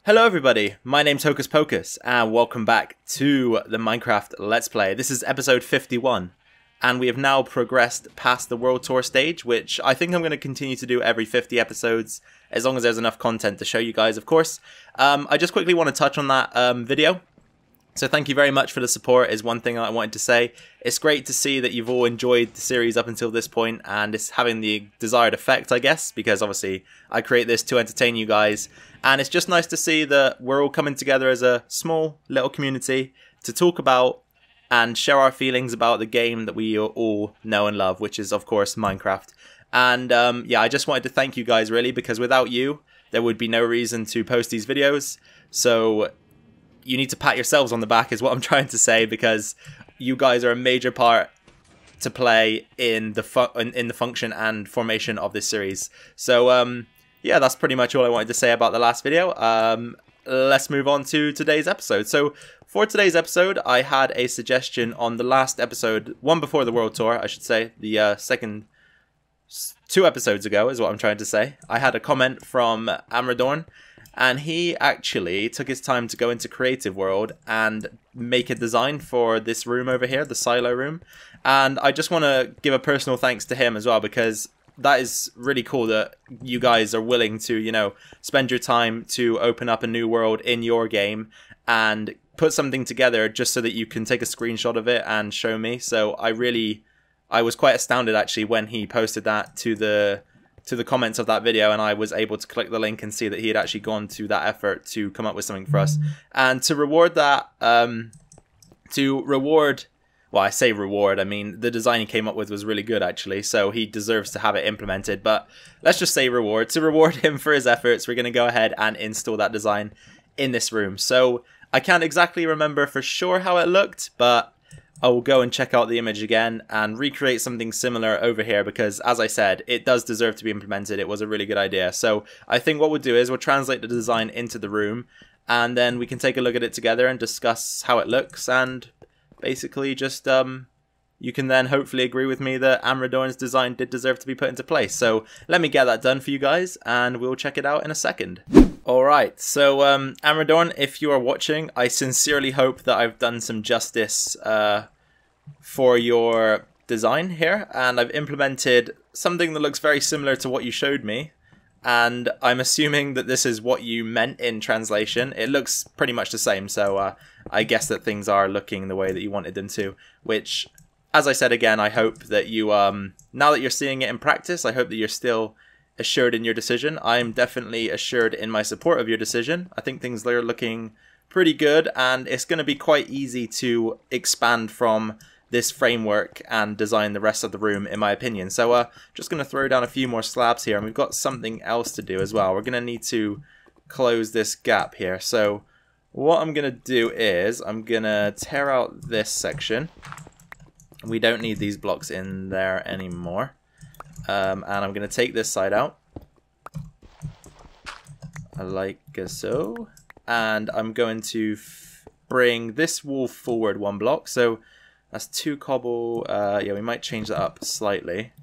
Hello everybody, my name's Hocus Pocus and welcome back to the Minecraft Let's Play. This is episode 51 and we have now progressed past the World Tour stage, which I think I'm going to continue to do every 50 episodes as long as there's enough content to show you guys, of course. I just quickly want to touch on that video. So thank you very much for the support is one thing I wanted to say. It's great to see that you've all enjoyed the series up until this point and it's having the desired effect, I guess, because obviously I create this to entertain you guys. And it's just nice to see that we're all coming together as a small little community to talk about and share our feelings about the game that we all know and love, which is of course Minecraft. And yeah, I just wanted to thank you guys really, because without you there would be no reason to post these videos. So you need to pat yourselves on the back is what I'm trying to say, because you guys are a major part to play in the function and formation of this series. So yeah, that's pretty much all I wanted to say about the last video. Let's move on to today's episode. So for today's episode, I had a suggestion on the last episode, one before the World Tour, I should say, the second 2 episodes ago is what I'm trying to say. I had a comment from Amradorn, and he actually took his time to go into Creative World and make a design for this room over here, the silo room. And I just want to give a personal thanks to him as well, because that is really cool that you guys are willing to, you know, spend your time to open up a new world in your game and put something together just so that you can take a screenshot of it and show me. So I was quite astounded actually when he posted that to the comments of that video, and I was able to click the link and see that he had actually gone to that effort to come up with something for us. And to reward that, well, I say reward, I mean the design he came up with was really good actually, so he deserves to have it implemented, but let's just say reward. To reward him for his efforts, we're going to go ahead and install that design in this room. So I can't exactly remember for sure how it looked, but I will go and check out the image again and recreate something similar over here, because as I said, it does deserve to be implemented. It was a really good idea. So I think what we'll do is we'll translate the design into the room and then we can take a look at it together and discuss how it looks, and basically just you can then hopefully agree with me that Amradorn's design did deserve to be put into place. So let me get that done for you guys and we'll check it out in a second. Alright, so Amradorn, if you are watching, I sincerely hope that I've done some justice for your design here, and I've implemented something that looks very similar to what you showed me, and I'm assuming that this is what you meant in translation. It looks pretty much the same, so I guess that things are looking the way that you wanted them to, which, as I said again, I hope that you, now that you're seeing it in practice, I hope that you're still assured in your decision. I'm definitely assured in my support of your decision. I think things are looking pretty good, and it's going to be quite easy to expand from this framework and design the rest of the room, in my opinion. So just going to throw down a few more slabs here, and we've got something else to do as well. We're going to need to close this gap here. So what I'm going to do is I'm going to tear out this section. We don't need these blocks in there anymore. And I'm going to take this side out, like so, and I'm going to bring this wall forward 1 block, so that's 2 cobble. Yeah, we might change that up slightly.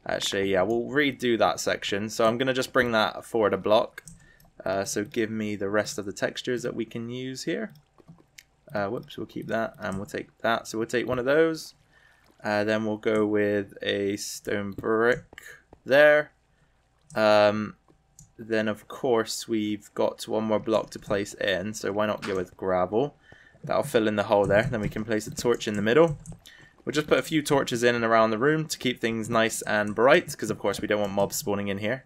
Actually, yeah, we'll redo that section, so I'm going to just bring that forward a block. So give me the rest of the textures that we can use here. Whoops, we'll keep that, and we'll take that, so we'll take one of those. Then we'll go with a stone brick there. Then of course we've got 1 more block to place in, so why not go with gravel? That'll fill in the hole there. Then we can place a torch in the middle. We'll just put a few torches in and around the room to keep things nice and bright, because of course we don't want mobs spawning in here.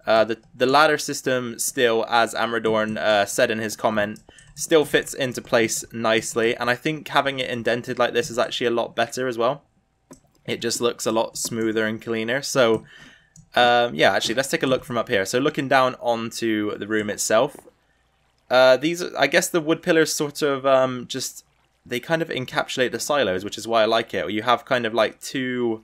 The ladder system still, as Amradorn said in his comment, still fits into place nicely, and I think having it indented like this is actually a lot better as well. It just looks a lot smoother and cleaner. So yeah, actually let's take a look from up here. So looking down onto the room itself, these, I guess the wood pillars sort of they kind of encapsulate the silos, which is why I like it. You have kind of like 2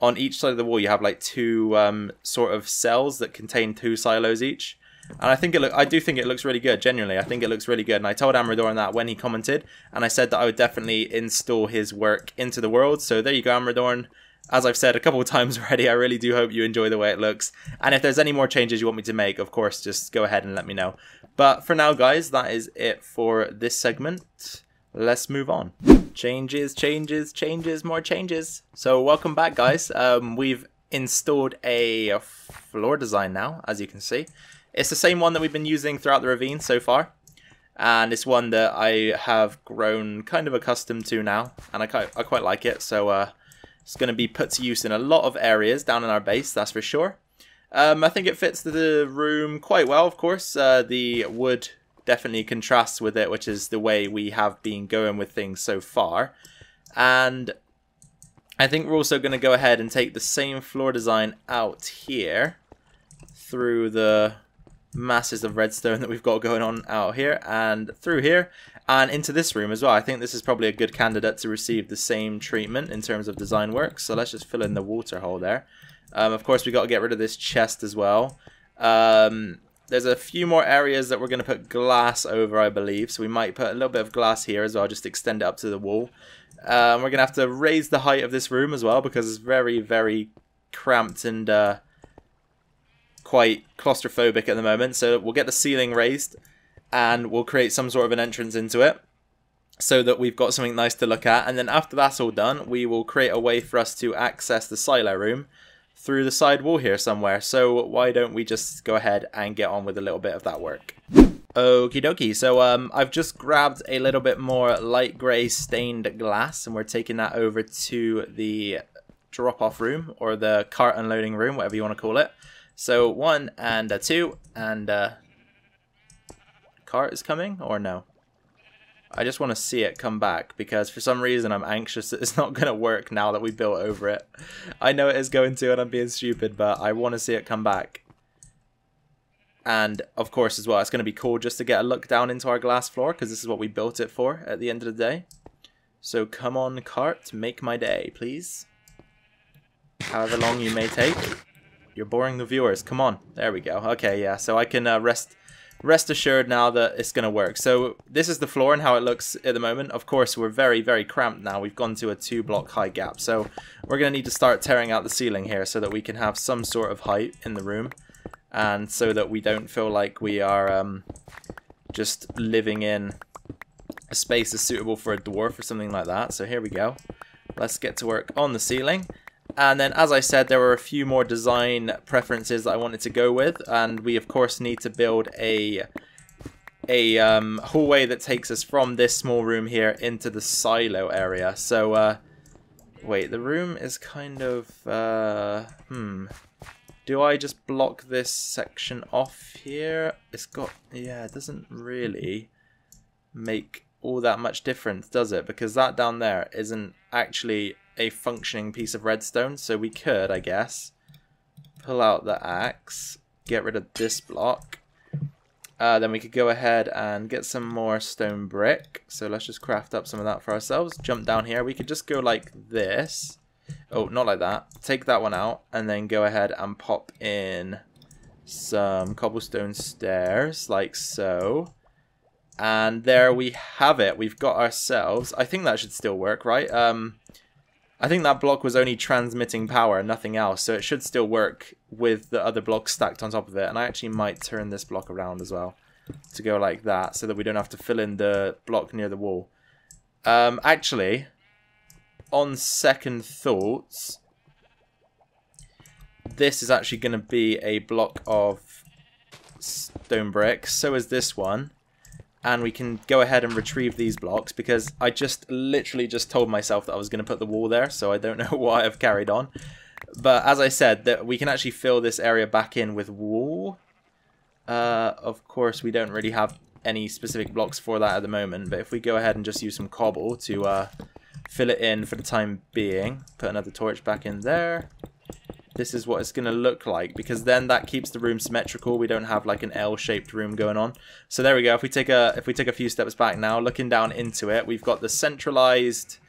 on each side of the wall. You have like 2 sort of cells that contain 2 silos each. And I do think it looks really good, genuinely. I think it looks really good. And I told Amradorn that when he commented, and I said that I would definitely install his work into the world. So there you go, Amradorn. As I've said a couple of times already, I really do hope you enjoy the way it looks. And if there's any more changes you want me to make, of course, just go ahead and let me know. But for now, guys, that is it for this segment. Let's move on. Changes, changes, changes, more changes. So welcome back, guys. We've installed a floor design now, as you can see. It's the same one that we've been using throughout the ravine so far. And it's one that I have grown kind of accustomed to now. And I quite like it. So it's going to be put to use in a lot of areas down in our base, that's for sure. I think it fits the room quite well, of course. The wood definitely contrasts with it, which is the way we have been going with things so far. And I think we're also going to go ahead and take the same floor design out here through the masses of redstone that we've got going on out here and through here and into this room as well. I think this is probably a good candidate to receive the same treatment in terms of design work. So let's just fill in the water hole there. Of course, we got to get rid of this chest as well. There's a few more areas that we're going to put glass over, I believe. So we might put a little bit of glass here as well, just extend it up to the wall. We're going to have to raise the height of this room as well because it's very, very cramped and quite claustrophobic at the moment. So we'll get the ceiling raised and we'll create some sort of an entrance into it so that we've got something nice to look at. And then after that's all done, we will create a way for us to access the silo room through the side wall here somewhere. So why don't we just go ahead and get on with a little bit of that work. Okie dokie. So I've just grabbed a little bit more light grey stained glass and we're taking that over to the drop-off room or the cart unloading room, whatever you want to call it. So 1 and 2 and cart is coming or no? I just want to see it come back because for some reason I'm anxious that it's not going to work now that we built over it. I know it is going to and I'm being stupid, but I want to see it come back. And of course as well, it's going to be cool just to get a look down into our glass floor because this is what we built it for at the end of the day. So come on, cart, make my day, please. However long you may take. You're boring the viewers. Come on. There we go. Okay, yeah. So I can rest assured now that it's going to work. So this is the floor and how it looks at the moment. Of course, we're very, very cramped now. We've gone to a 2-block high gap. So we're going to need to start tearing out the ceiling here so that we can have some sort of height in the room. And so that we don't feel like we are just living in a space that's suitable for a dwarf or something like that. So here we go. Let's get to work on the ceiling. And then, as I said, there were a few more design preferences that I wanted to go with, and we of course need to build a hallway that takes us from this small room here into the silo area. So, wait, the room is kind of, do I just block this section off here? It's got, yeah, it doesn't really make all that much difference, does it? Because that down there isn't actually a functioning piece of redstone, so we could, I guess, pull out the axe, get rid of this block, then we could go ahead and get some more stone brick. So let's just craft up some of that for ourselves. Jump down here. We could just go like this. Oh, not like that. Take that one out and then go ahead and pop in some cobblestone stairs like so. And there we have it. We've got ourselves, I think that should still work, right? I think that block was only transmitting power, nothing else, so it should still work with the other blocks stacked on top of it. And I actually might turn this block around as well to go like that so that we don't have to fill in the block near the wall. Actually, on second thoughts, this is actually going to be a block of stone brick, so is this one. And we can go ahead and retrieve these blocks because I just literally just told myself that I was going to put the wall there, so I don't know why I've carried on. But as I said, that we can actually fill this area back in with wool. Of course, we don't really have any specific blocks for that at the moment, but if we go ahead and just use some cobble to fill it in for the time being, put another torch back in there. This is what it's going to look like, because then that keeps the room symmetrical. We don't have like an L-shaped room going on. So there we go. If we take a few steps back now, looking down into it, we've got the centralized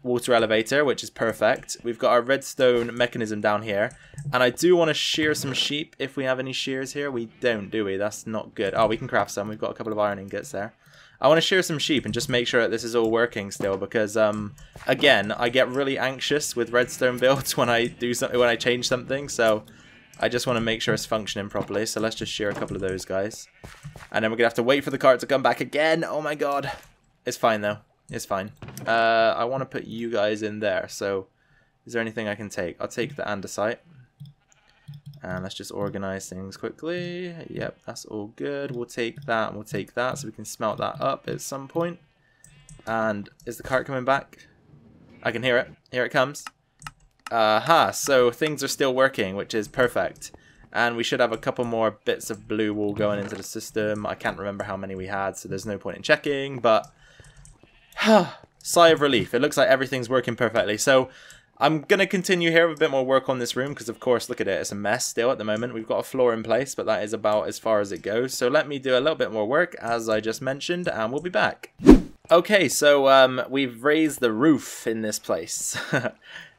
water elevator, which is perfect. We've got our redstone mechanism down here, and I do want to shear some sheep if we have any shears here. We don't, do we? That's not good. Oh, we can craft some. We've got a couple of iron ingots there. I want to shear some sheep and just make sure that this is all working still, because again, I get really anxious with redstone builds when I do something, when I change something. So I just want to make sure it's functioning properly. So let's just shear a couple of those guys. And then we're going to have to wait for the cart to come back again. Oh my god. It's fine though. It's fine. I want to put you guys in there. So is there anything I can take? I'll take the andesite. And let's just organize things quickly. Yep, that's all good. We'll take that and we'll take that so we can smelt that up at some point. And is the cart coming back? I can hear it. Here it comes. Aha, so things are still working, which is perfect. And we should have a couple more bits of blue wool going into the system. I can't remember how many we had, so there's no point in checking. But sigh of relief. It looks like everything's working perfectly. So I'm going to continue here with a bit more work on this room because, of course, look at it. It's a mess still at the moment. We've got a floor in place, but that is about as far as it goes. So let me do a little bit more work, as I just mentioned, and we'll be back. Okay, so we've raised the roof in this place.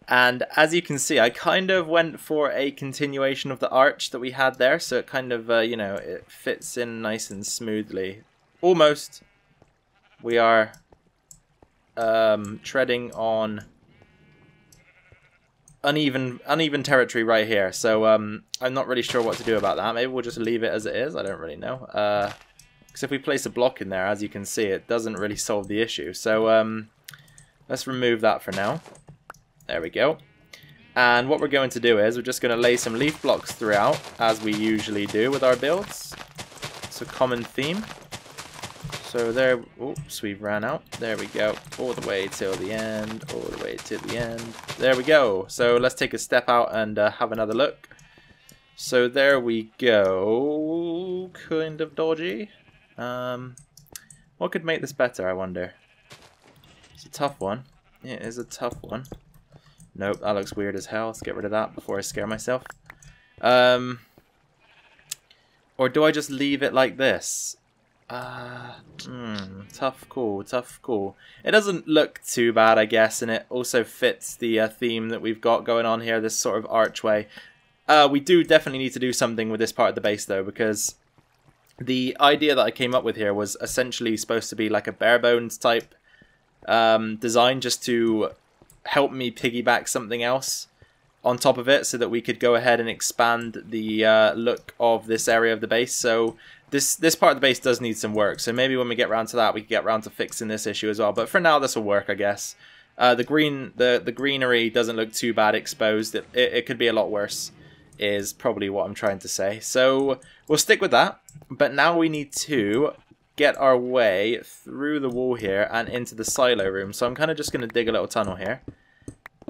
And as you can see, I kind of went for a continuation of the arch that we had there. So it kind of, you know, it fits in nice and smoothly. Almost. We are treading on uneven territory right here, so I'm not really sure what to do about that. Maybe we'll just leave it as it is. I don't really know, because if we place a block in there, as you can see, it doesn't really solve the issue. So let's remove that for now. There we go. And what we're going to do is we're just going to lay some leaf blocks throughout, as we usually do with our builds. It's a common theme. So there, oops, we've ran out. There we go. All the way till the end, all the way to the end. There we go. So let's take a step out and have another look. So there we go. Kind of dodgy. What could make this better, I wonder? It's a tough one. It is a tough one. Nope, that looks weird as hell. Let's get rid of that before I scare myself. Or do I just leave it like this? Tough call, tough call. It doesn't look too bad, I guess, and it also fits the theme that we've got going on here, this sort of archway. We do definitely need to do something with this part of the base, though, because the idea that I came up with here was essentially supposed to be like a bare bones type design, just to help me piggyback something else on top of it, so that we could go ahead and expand the look of this area of the base. So this part of the base does need some work, so maybe when we get around to that, we can get around to fixing this issue as well. But for now, this will work, I guess. The greenery doesn't look too bad exposed. It could be a lot worse, is probably what I'm trying to say. So we'll stick with that. But now we need to get our way through the wall here and into the silo room. So I'm kind of just going to dig a little tunnel here.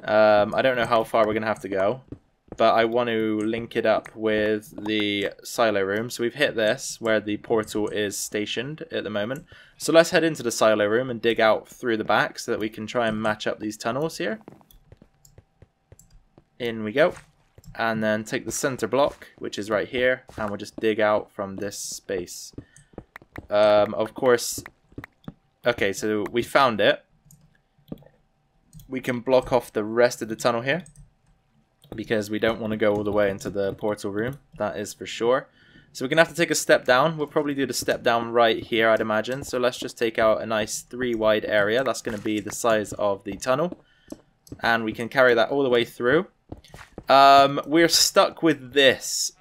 I don't know how far we're going to have to go, but I want to link it up with the silo room. So we've hit this, where the portal is stationed at the moment. So let's head into the silo room and dig out through the back so that we can try and match up these tunnels here. In we go. And then take the center block, which is right here, and we'll just dig out from this space. Of course, okay, so we found it. We can block off the rest of the tunnel here, because we don't want to go all the way into the portal room, that is for sure. So we're going to have to take a step down. We'll probably do the step down right here, I'd imagine. So let's just take out a nice 3 wide area. That's going to be the size of the tunnel. And we can carry that all the way through. We're stuck with this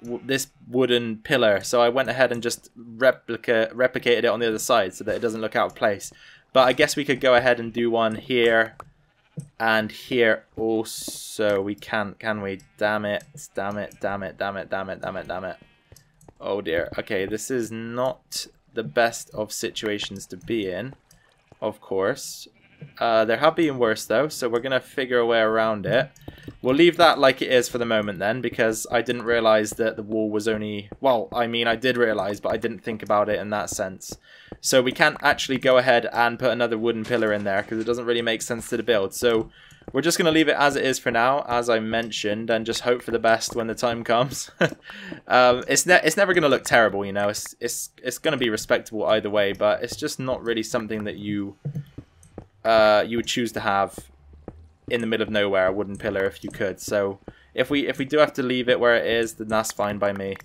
wooden pillar. So I went ahead and just replicated it on the other side so that it doesn't look out of place. But I guess we could go ahead and do one here. And here also we can we? Damn it, damn it, damn it, damn it, damn it, damn it, damn it. Oh dear. Okay, this is not the best of situations to be in, of course. There have been worse though, so we're going to figure a way around it. We'll leave that like it is for the moment then, because I didn't realize that the wall was only... Well, I mean, I did realize, but I didn't think about it in that sense. So we can't actually go ahead and put another wooden pillar in there, because it doesn't really make sense to the build. So we're just going to leave it as it is for now, as I mentioned, and just hope for the best when the time comes. It's never going to look terrible, you know. It's going to be respectable either way, but it's just not really something that you would choose to have in the middle of nowhere, a wooden pillar, if you could. So if we do have to leave it where it is, then that's fine by me.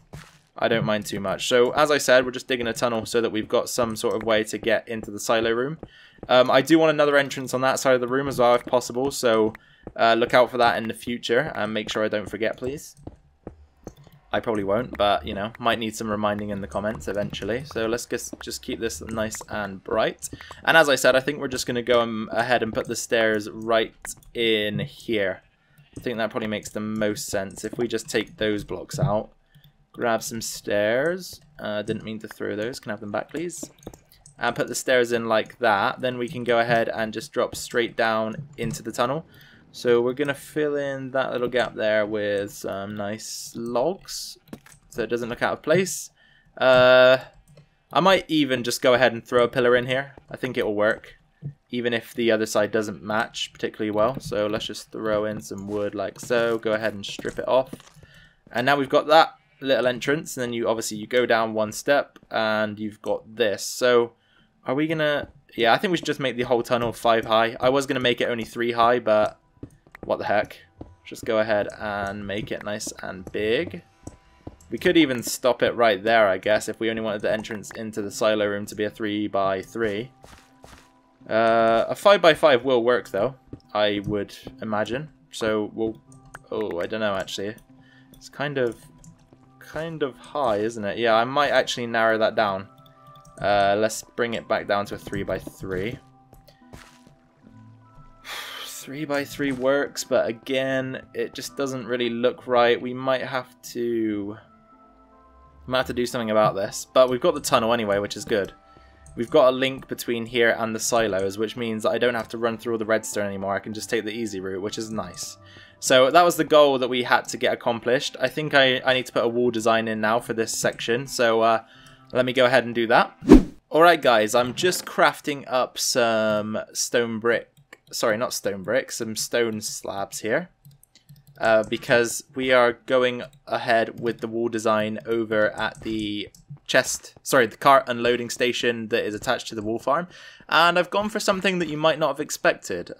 I don't mind too much. So as I said, we're just digging a tunnel so that we've got some sort of way to get into the silo room. I do want another entrance on that side of the room as well, if possible. So look out for that in the future and make sure I don't forget, please. I probably won't, but, you know, might need some reminding in the comments eventually. So let's just keep this nice and bright. And as I said, I think we're just going to go ahead and put the stairs right in here. I think that probably makes the most sense. If we just take those blocks out, grab some stairs. Didn't mean to throw those. Can I have them back, please? And put the stairs in like that. Then we can go ahead and just drop straight down into the tunnel. So we're going to fill in that little gap there with some nice logs so it doesn't look out of place. I might even just go ahead and throw a pillar in here. I think it will work, even if the other side doesn't match particularly well. So let's just throw in some wood like so. Go ahead and strip it off. And now we've got that little entrance. And then you obviously go down one step and you've got this. So are we going to... Yeah, I think we should just make the whole tunnel 5 high. I was going to make it only 3 high, but... what the heck. Just go ahead and make it nice and big. We could even stop it right there, I guess, if we only wanted the entrance into the silo room to be a 3x3. A 5x5 will work, though, I would imagine. So we'll... oh, I don't know, actually. It's kind of high, isn't it? Yeah, I might actually narrow that down. Let's bring it back down to a 3x3. 3x3 works, but again, it just doesn't really look right. We might have to do something about this. But we've got the tunnel anyway, which is good. We've got a link between here and the silos, which means that I don't have to run through all the redstone anymore. I can just take the easy route, which is nice. So that was the goal that we had to get accomplished. I think I need to put a wall design in now for this section. So let me go ahead and do that. Alright guys, I'm just crafting up some stone brick. Sorry, not stone bricks, some stone slabs here. Because we are going ahead with the wall design over at the the cart unloading station that is attached to the wool farm. And I've gone for something that you might not have expected.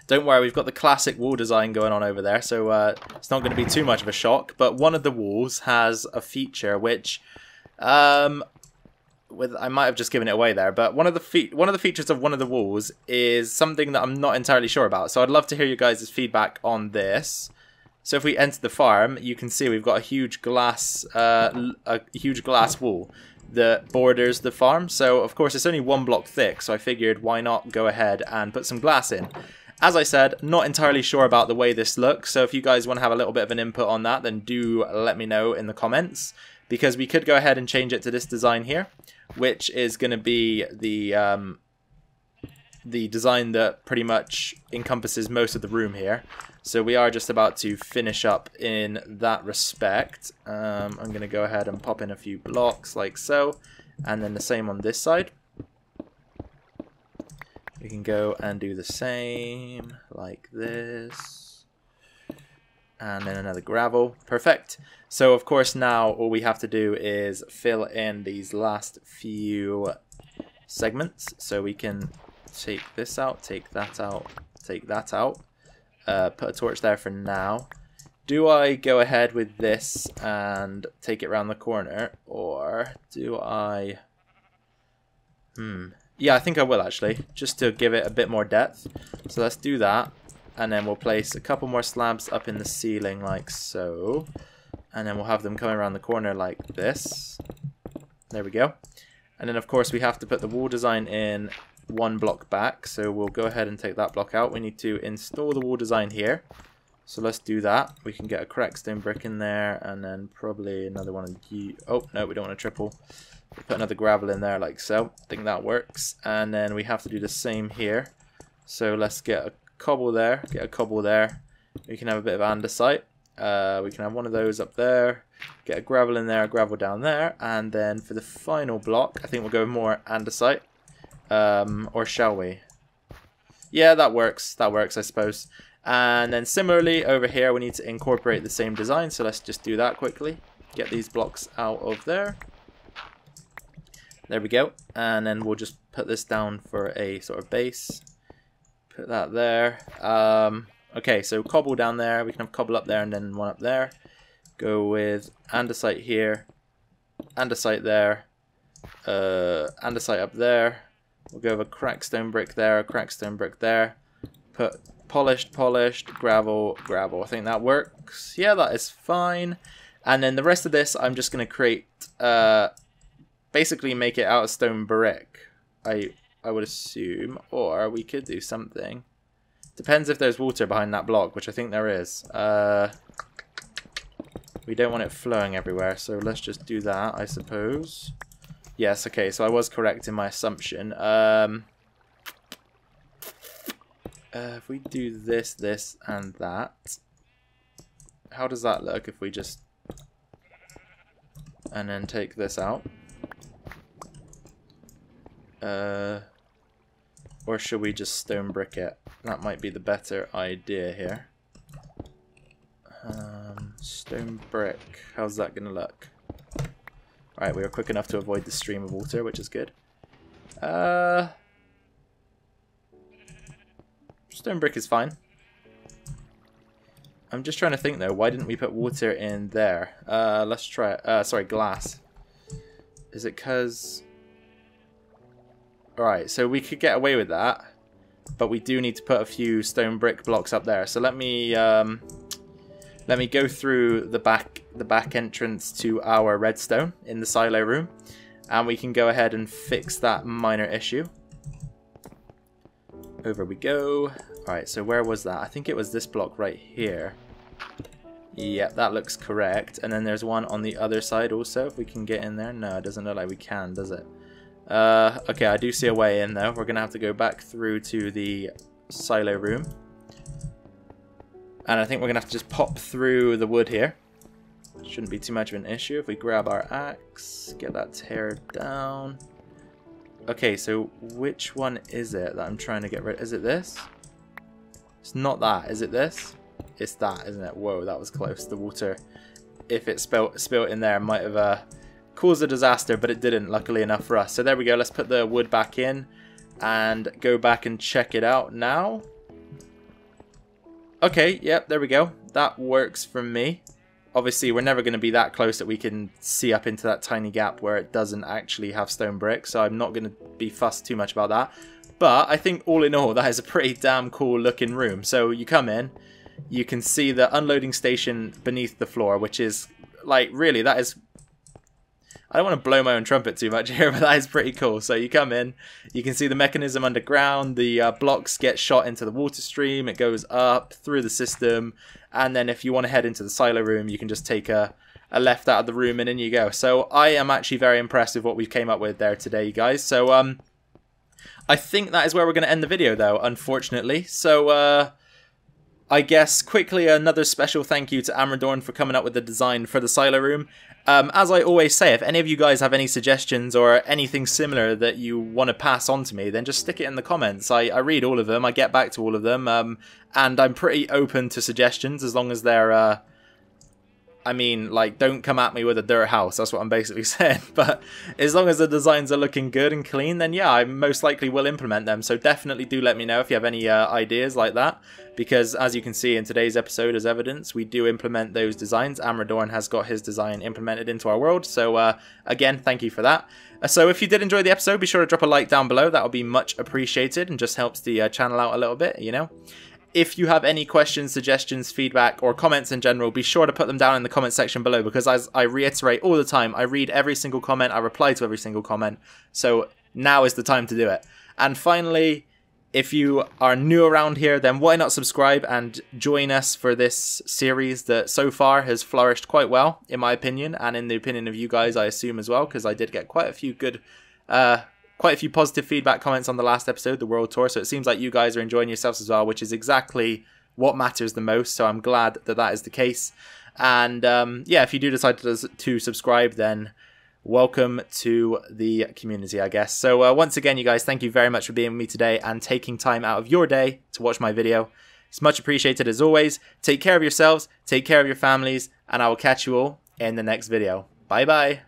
Don't worry, we've got the classic wall design going on over there, so it's not going to be too much of a shock. But one of the walls has a feature which... I might have just given it away there, but one of the features of one of the walls is something that I'm not entirely sure about. So I'd love to hear you guys' feedback on this. So if we enter the farm, you can see we've got a huge glass wall that borders the farm. So of course it's only 1 block thick, so I figured why not go ahead and put some glass in. As I said, not entirely sure about the way this looks, so if you guys want to have a little bit of an input on that, then do let me know in the comments. Because we could go ahead and change it to this design here, which is going to be the design that pretty much encompasses most of the room here. So we are just about to finish up in that respect. I'm going to go ahead and pop in a few blocks like so, and then the same on this side. We can go and do the same like this. And then another gravel. Perfect. So of course now all we have to do is fill in these last few segments. So we can take this out, take that out, take that out. Put a torch there for now. Do I go ahead with this and take it around the corner, or do I... Yeah, I think I will actually, just to give it a bit more depth. So let's do that, and then we'll place a couple more slabs up in the ceiling like so. And then we'll have them coming around the corner like this. There we go. And then of course we have to put the wall design in 1 block back. So we'll go ahead and take that block out. We need to install the wall design here. So let's do that. We can get a cracked stone brick in there, and then probably another one of the... Oh, no, we don't want to triple. We'll put another gravel in there like so. I think that works. And then we have to do the same here. So let's get a cobble there, get a cobble there. We can have a bit of andesite. We can have one of those up there, get a gravel in there, a gravel down there, and then for the final block, I think we'll go more andesite. Or shall we? Yeah, that works, I suppose. And then similarly over here, we need to incorporate the same design, so let's just do that quickly. Get these blocks out of there. There we go. And then we'll just put this down for a sort of base. Put that there. Okay, so cobble down there. We can have cobble up there and then one up there. Go with andesite here. Andesite there. Andesite up there. We'll go with a cracked stone brick there. A cracked stone brick there. Put polished, gravel, gravel. I think that works. Yeah, that is fine. And then the rest of this, I'm just going to create, basically make it out of stone brick, I would assume. Or we could do something. Depends if there's water behind that block, which I think there is. We don't want it flowing everywhere, so let's just do that, I suppose. Yes, okay, so I was correct in my assumption. If we do this, this, and that, how does that look if we just... and then take this out? Or should we just stone brick it? That might be the better idea here. Stone brick. How's that going to look? Alright, we were quick enough to avoid the stream of water, which is good. Stone brick is fine. I'm just trying to think though, why didn't we put water in there? Let's try it. Sorry, glass. Is it because... Alright, so we could get away with that, but we do need to put a few stone brick blocks up there. So let me go through the back entrance to our redstone in the silo room, and we can go ahead and fix that minor issue. Over we go. Alright, so where was that? I think it was this block right here. Yep, that looks correct. And then there's one on the other side also, if we can get in there. No, it doesn't look like we can, does it? Okay, I do see a way in though. We're going to have to go back through to the silo room. And I think we're going to have to just pop through the wood here. Shouldn't be too much of an issue if we grab our axe, get that tear down. Okay, so which one is it that I'm trying to get rid of? Is it this? It's not that. Is it this? It's that, isn't it? Whoa, that was close. The water, if it spilt in there, might have caused a disaster, but it didn't, luckily enough for us. So there we go. Let's put the wood back in and go back and check it out now. Okay, yep, there we go. That works for me. Obviously, we're never going to be that close that we can see up into that tiny gap where it doesn't actually have stone brick, so I'm not going to be fussed too much about that. But I think all in all, that is a pretty damn cool looking room. So you come in, you can see the unloading station beneath the floor, which is, like, really, that is... I don't want to blow my own trumpet too much here, but that is pretty cool. So you come in, you can see the mechanism underground, the blocks get shot into the water stream, it goes up through the system, and then if you want to head into the silo room, you can just take a left out of the room and in you go. So I am actually very impressed with what we came up with there today, you guys. So I think that is where we're going to end the video though, unfortunately. So I guess quickly another special thank you to Amradorn for coming up with the design for the silo room. As I always say, if any of you guys have any suggestions or anything similar that you want to pass on to me, then just stick it in the comments. I read all of them, I get back to all of them, and I'm pretty open to suggestions as long as they're, I mean, like, don't come at me with a dirt house, that's what I'm basically saying, but as long as the designs are looking good and clean, then yeah, I most likely will implement them, so definitely do let me know if you have any ideas like that, because as you can see in today's episode as evidence, we do implement those designs. Amradorn has got his design implemented into our world, so again, thank you for that. So if you did enjoy the episode, be sure to drop a like down below, that would be much appreciated, and just helps the channel out a little bit, you know. If you have any questions, suggestions, feedback, or comments in general, be sure to put them down in the comment section below, because as I reiterate all the time, I read every single comment, I reply to every single comment, so now is the time to do it. And finally, if you are new around here, then why not subscribe and join us for this series that so far has flourished quite well, in my opinion, and in the opinion of you guys, I assume as well, because I did get quite a few good... quite a few positive feedback comments on the last episode, the World Tour, so it seems like you guys are enjoying yourselves as well, which is exactly what matters the most, so I'm glad that that is the case. And yeah, if you do decide to subscribe, then welcome to the community, I guess. So once again, you guys, thank you very much for being with me today and taking time out of your day to watch my video. It's much appreciated as always. Take care of yourselves, take care of your families, and I will catch you all in the next video. Bye bye.